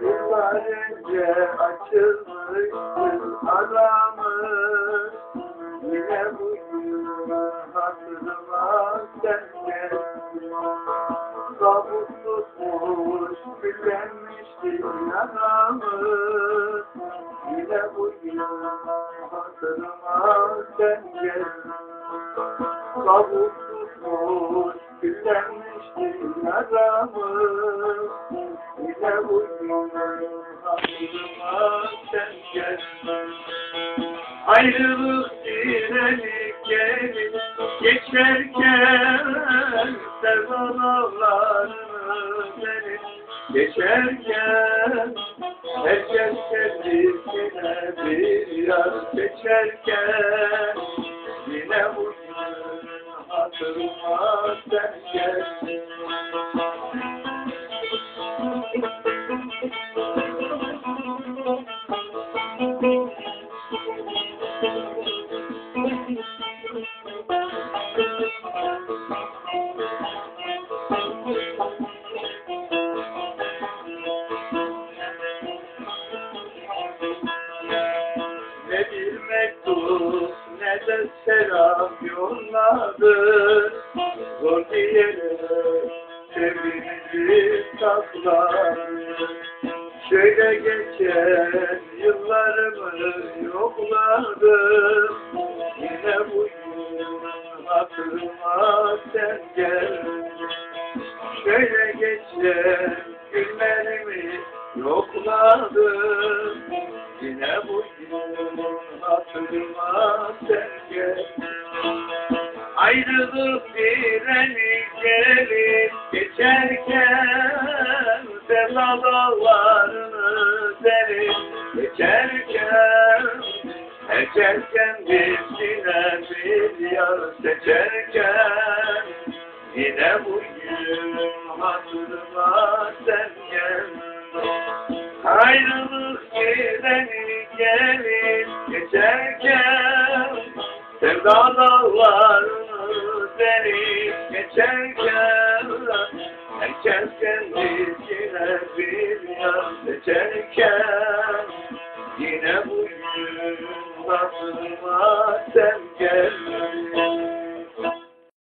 Yıllar önce açılmıştır aramız, yine bugün hatırıma sen geldin. Kabuk tutmuş küllenmiştir yaramız, yine bugün hatırıma sen geldin. Kabuk tutmuş küllenmiştir yaramız, yine bugün hatırıma sen geldin. Ayrılık direnip gelip geçerken, sevdalarını verip geçerken, herkes kendisine bir yar seçerken, yine bugün hatırıma sen geldin. Ne bir mektup ne de selam yolladı, zor diyerek sevgimizi sakladı. Şöyle geçen yıllarımı yokladım, yine bugün hatırıma sen geldin. Şöyle geçen günlerimi yokladım, yine bugün hatırıma sen geldin. Ayrılık direnip gelip geçerken, sevdalarını derip geçerken, herkes kendisine bir yar seçerken, yine bugün hatırıma sen geldin. Ayrılık direnip gelip geçerken, sevda dağlarını derip geçerken, herkes kendisine bir yar seçerken, yine bugün hatırıma sen geldin.